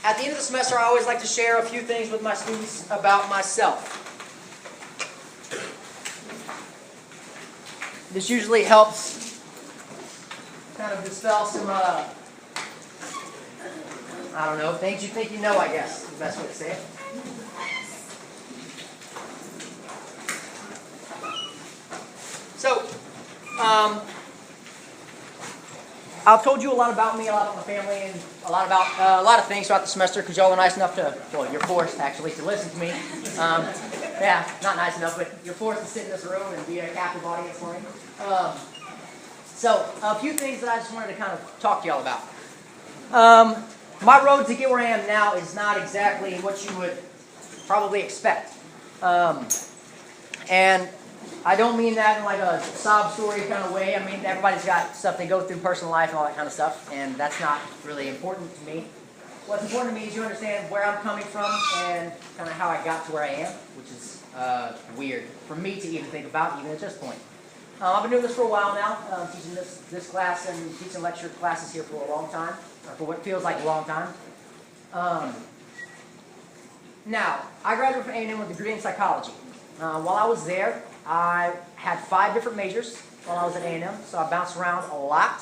At the end of the semester, I always like to share a few things with my students about myself. This usually helps kind of dispel some, I don't know, things you think you know, I guess, is the best way to say it. So, I've told you a lot about me, a lot about my family, and a lot about a lot of things throughout the semester because y'all are nice enough to, well, you're forced actually to listen to me. Yeah, not nice enough, but you're forced to sit in this room and be a captive audience for me. So, a few things that I just wanted to kind of talk to y'all about. My road to get where I am now is not exactly what you would probably expect. And I don't mean that in like a sob story kind of way. I mean, everybody's got stuff they go through, personal life and all that kind of stuff, and that's not really important to me. What's important to me is you understand where I'm coming from and kind of how I got to where I am, which is weird for me to even think about, even at this point. I've been doing this for a while now, teaching this class and teaching lecture classes here for a long time, or for what feels like a long time. Now, I graduated from A&M with a degree in psychology. While I was there, I had 5 different majors while I was at A&M, so I bounced around a lot.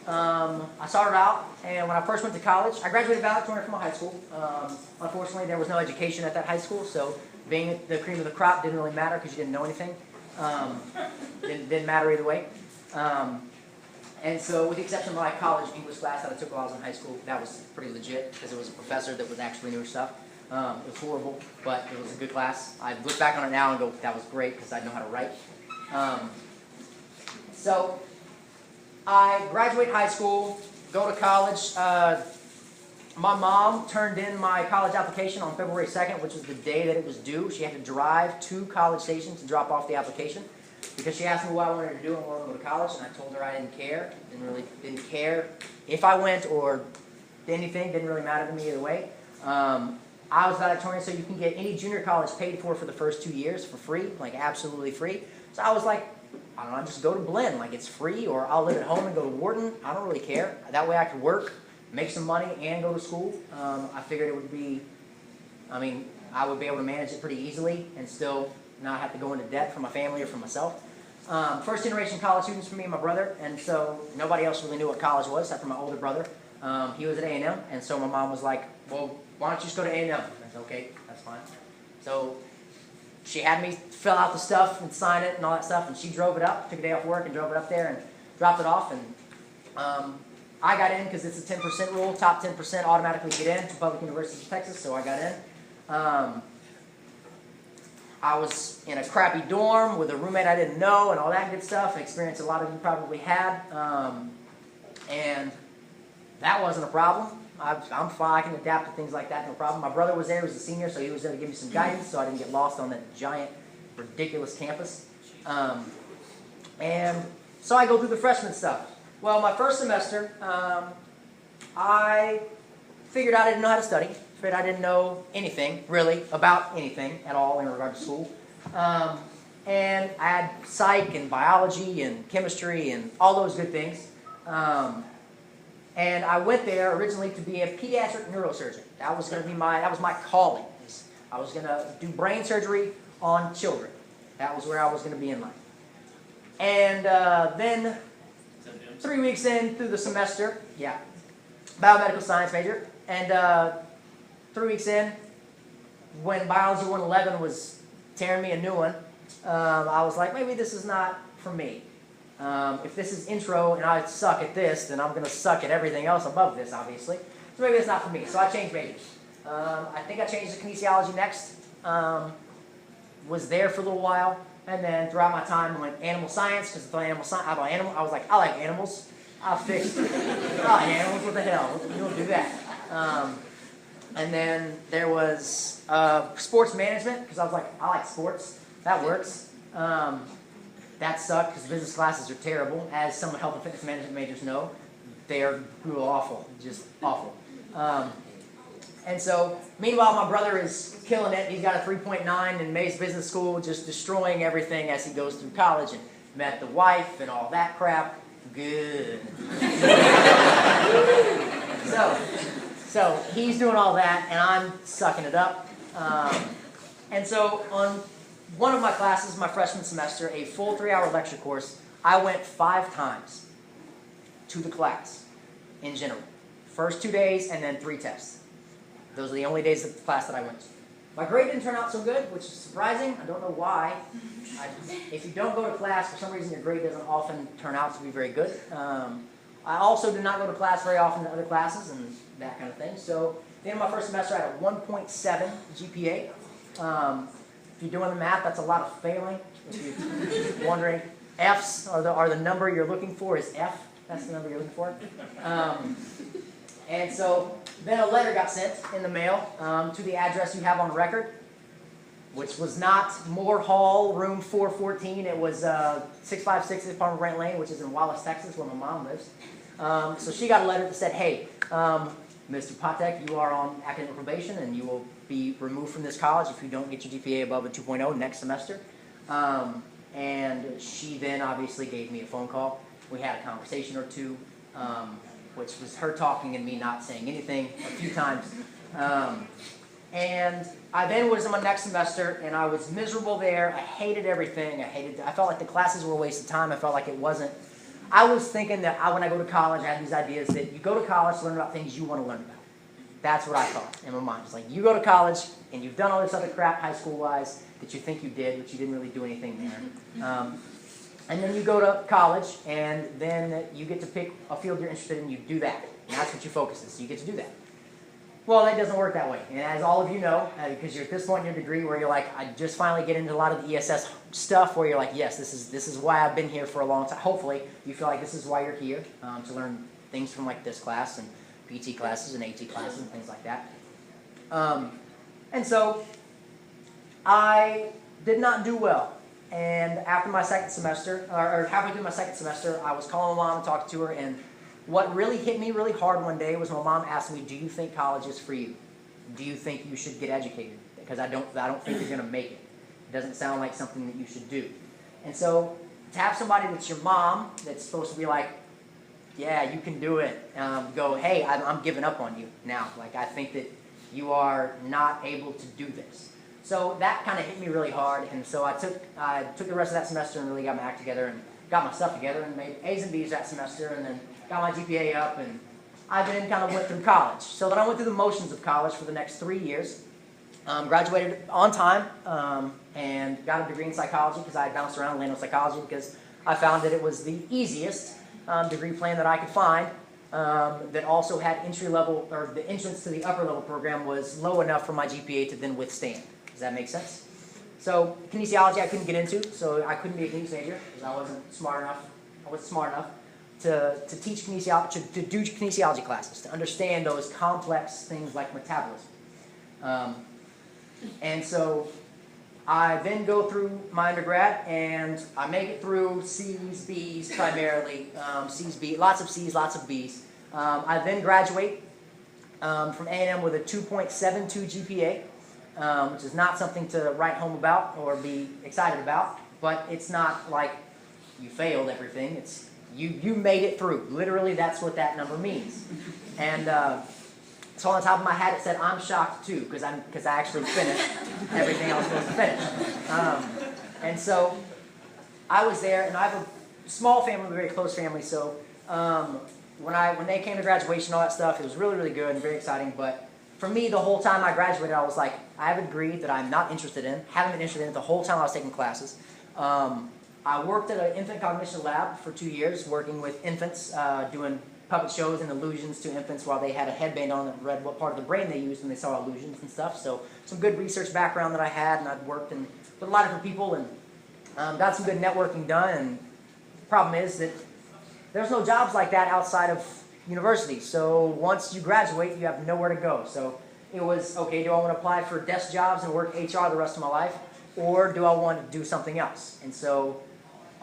I started out, and when I first went to college, I graduated valedictorian from a high school. Unfortunately, there was no education at that high school, so being the cream of the crop didn't really matter because you didn't know anything. Didn't matter either way. And so, with the exception of my college English class that I took while I was in high school, that was pretty legit because it was a professor that was actually knew stuff. It was horrible, but it was a good class. I look back on it now and go, that was great because I know how to write. So, I graduate high school, go to college. My mom turned in my college application on February 2nd, which was the day that it was due. She had to drive to College Station to drop off the application because she asked me what I wanted to do and where I wanted to go to college, and I told her I didn't care. Didn't care if I went or anything. Didn't really matter to me either way. I was valedictorian, so you can get any junior college paid for the first 2 years for free, like absolutely free. So I was like, I don't know, just go to Blinn, like it's free, or I'll live at home and go to Wharton. I don't really care. That way I could work, make some money, and go to school. I figured it would be, I would be able to manage it pretty easily and still not have to go into debt for my family or for myself. First generation college students for me and my brother, and so nobody else really knew what college was except for my older brother. He was at A&M, and so my mom was like, well, why don't you just go to A&M? I said, okay, that's fine. So she had me fill out the stuff and sign it and all that stuff, and she drove it up, took a day off work and drove it up there and dropped it off. And I got in because it's a 10% rule. Top 10% automatically get in to public universities of Texas, so I got in. I was in a crappy dorm with a roommate I didn't know and all that good stuff, an experience a lot of you probably had. And that wasn't a problem. I'm fine. I can adapt to things like that, no problem. My brother was there. He was a senior, so he was there to give me some guidance so I didn't get lost on that giant, ridiculous campus. And so I go through the freshman stuff. Well, my first semester, I figured out I didn't know how to study. Figured I didn't know anything, really, about anything at all in regard to school. And I had psych and biology and chemistry and all those good things. And I went there originally to be a pediatric neurosurgeon. That was going to be that was my calling. I was going to do brain surgery on children. That was where I was going to be in life. And then 3 weeks in through the semester, biomedical science major, and 3 weeks in, when Biology 111 was tearing me a new one, I was like, maybe this is not for me. If this is intro and I suck at this, then I'm going to suck at everything else above this, obviously. So maybe it's not for me. So I changed majors. I think I changed to kinesiology next. Was there for a little while. And then throughout my time, I went animal science, because I was like, I like animals. I'll fix it. I like animals, what the hell? You don't do that. And then there was sports management, because I was like, I like sports. That works. That sucked because business classes are terrible. As some health and fitness management majors know, they are awful, just awful. And so, meanwhile, my brother is killing it. He's got a 3.9 in Mays Business School, just destroying everything as he goes through college and met the wife and all that crap. Good. So, So he's doing all that, and I'm sucking it up. And so on one of my classes, my freshman semester, a full 3-hour lecture course, I went 5 times to the class in general. First 2 days and then 3 tests. Those are the only days of the class that I went to. My grade didn't turn out so good, which is surprising. I don't know why. If you don't go to class, for some reason your grade doesn't often turn out to be very good. I also did not go to class very often in other classes and that kind of thing. So at the end of my first semester, I had a 1.7 GPA. If you're doing the math, that's a lot of failing. If you're wondering, F's are the number you're looking for is F. That's the number you're looking for. And so then a letter got sent in the mail to the address you have on record, which was not Moore Hall, room 414. It was 656 Palmer Brant Lane, which is in Wallace, Texas, where my mom lives. So she got a letter that said, hey, Mr. Patek, you are on academic probation, and you will be removed from this college if you don't get your GPA above a 2.0 next semester. And she then obviously gave me a phone call. We had a conversation or two, which was her talking and me not saying anything a few times. And I then was in my next semester, and I was miserable there. I hated everything. I felt like the classes were a waste of time. I felt like it wasn't. I was thinking that when I go to college, I had these ideas that you go to college to learn about things you want to learn about. That's what I thought in my mind. It's like you go to college, and you've done all this other crap high school-wise that you think you did, but you didn't really do anything there. And then you go to college, and then you get to pick a field you're interested in, you do that. And that's what you focus on, so you get to do that. Well, that doesn't work that way. And as all of you know, because you're at this point in your degree where you're like, I just finally get into a lot of the ESS stuff where you're like, yes, this is why I've been here for a long time. Hopefully, you feel like this is why you're here, to learn things from like this class and PT classes and AT classes and things like that. And so I did not do well. And after my second semester, or halfway through my second semester, I was calling my mom and talking to her, and what really hit me really hard one day was my mom asked me, do you think college is for you? Do you think you should get educated? Because I don't think you're going to make it. It doesn't sound like something that you should do. And so to have somebody that's your mom that's supposed to be like, yeah, you can do it, go, hey, I'm giving up on you now. Like, I think that you are not able to do this. So that kind of hit me really hard, and so I took the rest of that semester and really got my act together and got my stuff together and made A's and B's that semester, and then got my GPA up, and I then kind of went through college. So then I went through the motions of college for the next 3 years, graduated on time, and got a degree in psychology because I had bounced around and landed on psychology because I found that it was the easiest degree plan that I could find, that also had entry level, or the entrance to the upper level program was low enough for my GPA to then withstand. Does that make sense? So kinesiology I couldn't get into, so I couldn't be a kinesiology major because I wasn't smart enough. I wasn't smart enough to teach kinesiology, to do kinesiology classes, to understand those complex things like metabolism. And so I then go through my undergrad, and I make it through C's, B's primarily, C's, B's, lots of C's, lots of B's. I then graduate from A&M with a 2.72 GPA. Which is not something to write home about or be excited about, but it's not like you failed everything. It's you made it through. Literally, that's what that number means. And so on the top of my head, it said, I'm shocked too, because I actually finished everything I was supposed to finish. And so I was there, and I have a small family, a very close family, so when they came to graduation, all that stuff, it was really, really good and very exciting, but for me, the whole time I graduated, I was like, I have a degree that I'm not interested in, haven't been interested in it the whole time I was taking classes. I worked at an infant cognition lab for 2 years, working with infants, doing puppet shows and illusions to infants while they had a headband on that read what part of the brain they used when they saw illusions and stuff. So some good research background that I had, and I'd worked with a lot of different people and got some good networking done. And the problem is that there's no jobs like that outside of university. So once you graduate, you have nowhere to go. So it was, okay, do I want to apply for desk jobs and work HR the rest of my life? Or do I want to do something else? And so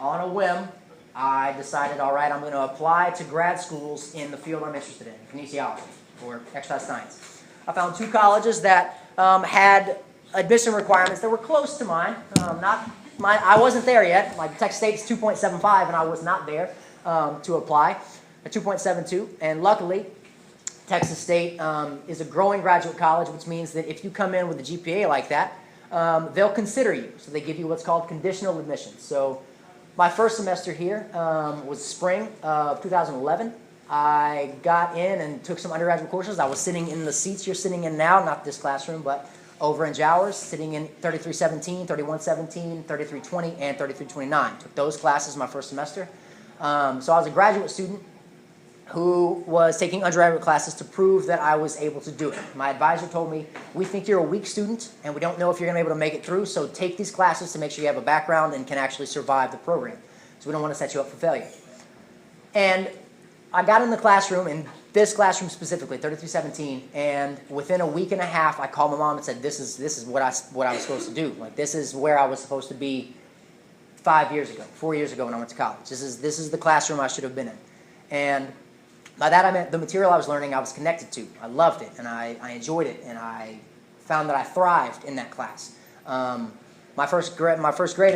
on a whim, I decided, all right, I'm going to apply to grad schools in the field I'm interested in, kinesiology or exercise science. I found 2 colleges that had admission requirements that were close to mine. I wasn't there yet. Like Texas State's 2.75, and I was not there to apply. A 2.72, and luckily, Texas State is a growing graduate college, which means that if you come in with a GPA like that, they'll consider you. So they give you what's called conditional admission. So my first semester here was spring of 2011. I got in and took some undergraduate courses. I was sitting in the seats you're sitting in now, not this classroom, but over in Jowers, sitting in 3317, 3117, 3320, and 3329. Took those classes my first semester. So I was a graduate student who was taking undergraduate classes to prove that I was able to do it. My advisor told me, we think you're a weak student and we don't know if you're going to be able to make it through, so take these classes to make sure you have a background and can actually survive the program. So we don't want to set you up for failure. And I got in the classroom, in this classroom specifically, 3317, and within a week and a half I called my mom and said, this is what I was supposed to do. Like, this is where I was supposed to be 4 years ago when I went to college. This is the classroom I should have been in. And by that I meant the material I was learning I was connected to. I loved it, and I enjoyed it, and I found that I thrived in that class. My first grade in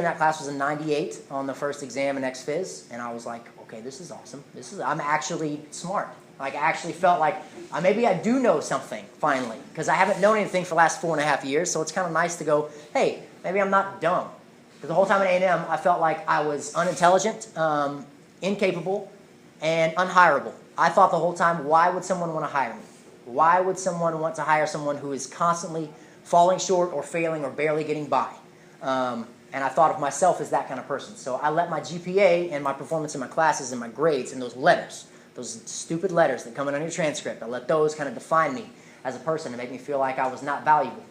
that class was a 98 on the first exam in Ex-Phys, and I was like, okay, this is awesome. I'm actually smart. Like, I actually felt like maybe I do know something, finally, because I haven't known anything for the last 4.5 years, so it's kind of nice to go, hey, maybe I'm not dumb. Because the whole time at A&M, I felt like I was unintelligent, incapable, and unhireable. I thought the whole time, why would someone want to hire me? Why would someone want to hire someone who is constantly falling short or failing or barely getting by? And I thought of myself as that kind of person. So I let my GPA and my performance in my classes and my grades and those letters, those stupid letters that come in on your transcript, I let those kind of define me as a person and make me feel like I was not valuable.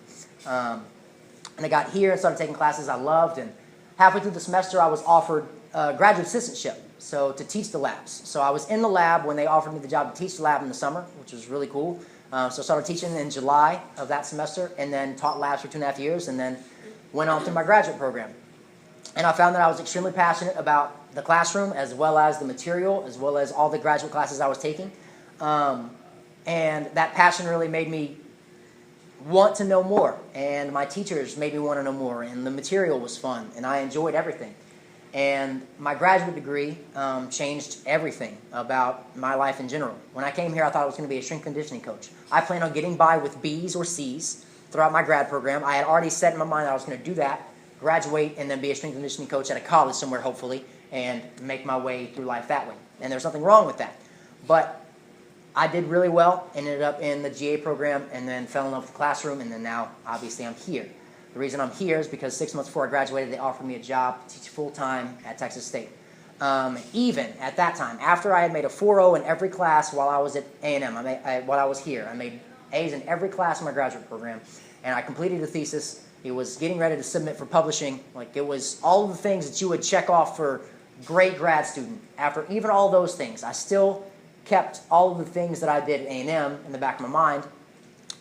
And I got here and started taking classes I loved, and halfway through the semester I was offered a graduate assistantship, so to teach the labs. So I was in the lab when they offered me the job to teach the lab in the summer, which was really cool. So I started teaching in July of that semester, and then taught labs for 2.5 years, and then went on through my graduate program. And I found that I was extremely passionate about the classroom, as well as the material, as well as all the graduate classes I was taking. And that passion really made me want to know more, and my teachers made me want to know more, and the material was fun, and I enjoyed everything. And my graduate degree changed everything about my life in general. When I came here, I thought I was going to be a strength conditioning coach. I planned on getting by with B's or C's throughout my grad program. I had already set in my mind that I was going to do that, graduate, and then be a strength conditioning coach at a college somewhere, hopefully, and make my way through life that way. And there's nothing wrong with that. But I did really well, ended up in the GA program, and then fell in love with the classroom, and then now, obviously, I'm here. The reason I'm here is because 6 months before I graduated, they offered me a job to teach full-time at Texas State. Even at that time, after I had made a 4.0 in every class while I was at A&M, while I was here, I made A's in every class in my graduate program, and I completed a thesis. It was getting ready to submit for publishing. Like, it was all of the things that you would check off for great grad student. After even all those things, I still kept all of the things that I did at A&M in the back of my mind,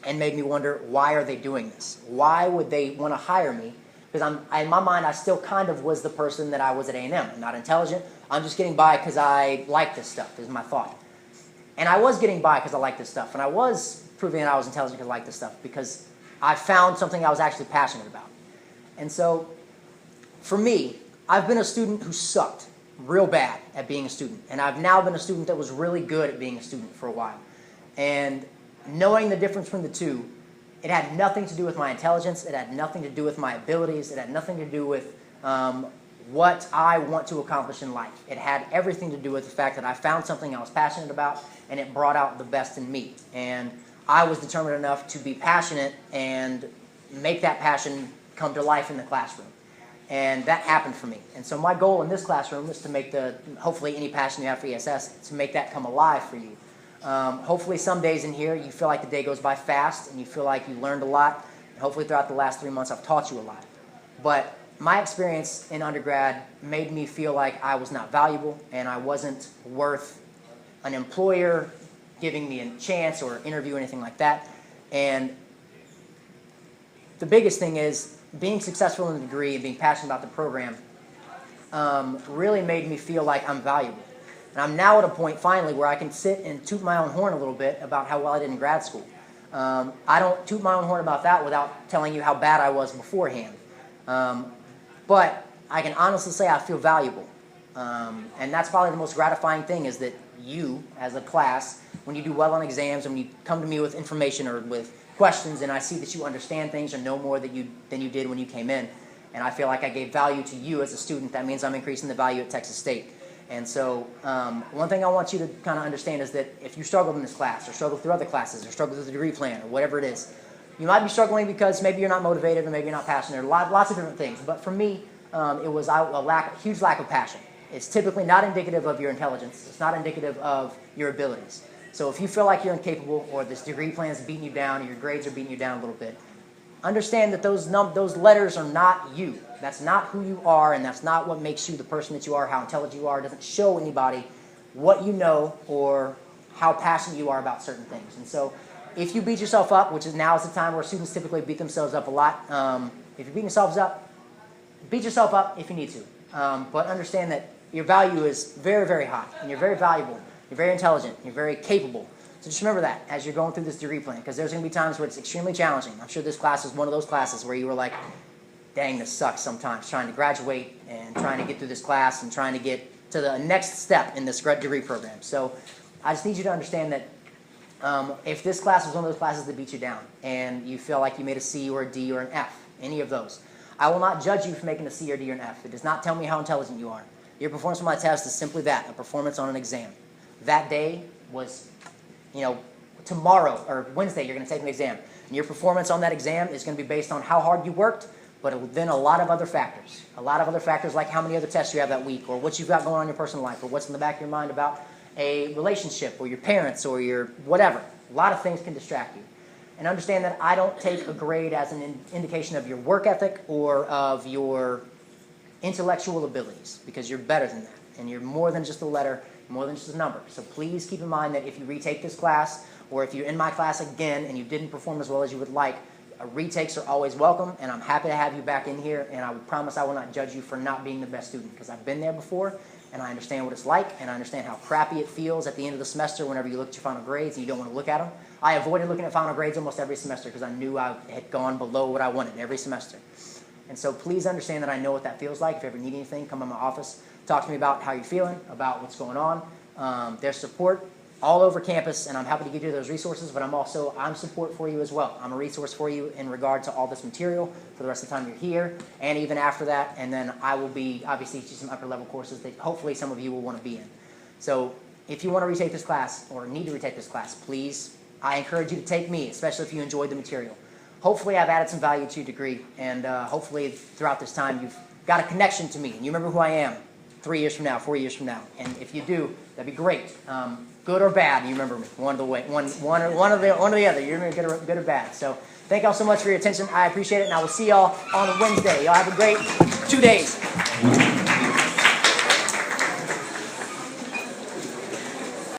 and made me wonder, why are they doing this? Why would they want to hire me? Because in my mind, I still kind of was the person that I was at A&M. I'm not intelligent. I'm just getting by because I like this stuff, is my thought. And I was getting by because I like this stuff. And I was proving that I was intelligent because I like this stuff, because I found something I was actually passionate about. And so, for me, I've been a student who sucked real bad at being a student. And I've now been a student that was really good at being a student for a while. And knowing the difference between the two, it had nothing to do with my intelligence, it had nothing to do with my abilities, it had nothing to do with what I want to accomplish in life. It had everything to do with the fact that I found something I was passionate about, and it brought out the best in me. And I was determined enough to be passionate and make that passion come to life in the classroom. And that happened for me. And so my goal in this classroom is to make hopefully any passion you have for ESS, to make that come alive for you. Hopefully some days in here you feel like the day goes by fast and you feel like you learned a lot. And hopefully throughout the last 3 months I've taught you a lot. But my experience in undergrad made me feel like I was not valuable and I wasn't worth an employer giving me a chance or interview or anything like that. And the biggest thing is being successful in the degree and being passionate about the program really made me feel like I'm valuable. And I'm now at a point, finally, where I can sit and toot my own horn a little bit about how well I did in grad school. I don't toot my own horn about that without telling you how bad I was beforehand. But I can honestly say I feel valuable. And that's probably the most gratifying thing, is that you as a class when you do well on exams, and when you come to me with information or with questions, and I see that you understand things or know more than you did when you came in, and I feel like I gave value to you as a student. That means I'm increasing the value at Texas State. And so one thing I want you to kind of understand is that if you struggled in this class or struggled through other classes or struggled with the degree plan or whatever it is, you might be struggling because maybe you're not motivated or maybe you're not passionate or lots of different things. But for me, it was a huge lack of passion. It's typically not indicative of your intelligence. It's not indicative of your abilities. So if you feel like you're incapable or this degree plan is beating you down or your grades are beating you down a little bit, understand that those letters are not you. That's not who you are, and that's not what makes you the person that you are, how intelligent you are. It doesn't show anybody what you know or how passionate you are about certain things. And so if you beat yourself up, which is now is the time where students typically beat themselves up a lot, if you're beating yourselves up, beat yourself up if you need to. But understand that your value is very, very high, and you're very valuable, you're very intelligent, you're very capable. So just remember that as you're going through this degree plan, because there's going to be times where it's extremely challenging. I'm sure this class is one of those classes where you were like, dang, this sucks sometimes, trying to graduate and trying to get through this class and trying to get to the next step in this degree program. So I just need you to understand that if this class was one of those classes that beat you down and you feel like you made a C or a D or an F, any of those, I will not judge you for making a C or D or an F. It does not tell me how intelligent you are. Your performance on my test is simply that, a performance on an exam. That day was, tomorrow or Wednesday you're going to take an exam. And your performance on that exam is going to be based on how hard you worked, but then a lot of other factors. A lot of other factors like how many other tests you have that week, or what you've got going on in your personal life, or what's in the back of your mind about a relationship, or your parents, or your whatever. A lot of things can distract you. And understand that I don't take a grade as an indication of your work ethic or of your intellectual abilities, because you're better than that. And you're more than just a letter, more than just a number. So please keep in mind that if you retake this class, or if you're in my class again and you didn't perform as well as you would like, retakes are always welcome, and I'm happy to have you back in here, and I would promise I will not judge you for not being the best student, because I've been there before, and I understand what it's like, and I understand how crappy it feels at the end of the semester whenever you look at your final grades and you don't want to look at them. I avoided looking at final grades almost every semester because I knew I had gone below what I wanted every semester. And so please understand that I know what that feels like. If you ever need anything, come in my office, talk to me about how you're feeling, about what's going on. There's support all over campus, and I'm happy to give you those resources, but I'm support for you as well. I'm a resource for you in regard to all this material for the rest of the time you're here, and even after that, and then I will be obviously teaching some upper level courses that hopefully some of you will want to be in. So if you want to retake this class, or need to retake this class, please, I encourage you to take me, especially if you enjoyed the material. Hopefully I've added some value to your degree, and hopefully throughout this time you've got a connection to me, and you remember who I am 3 years from now, 4 years from now, and if you do, that'd be great. Good or bad, you remember me. One or the other. You remember good or bad. So thank y'all so much for your attention. I appreciate it, and I will see y'all on Wednesday. Y'all have a great 2 days.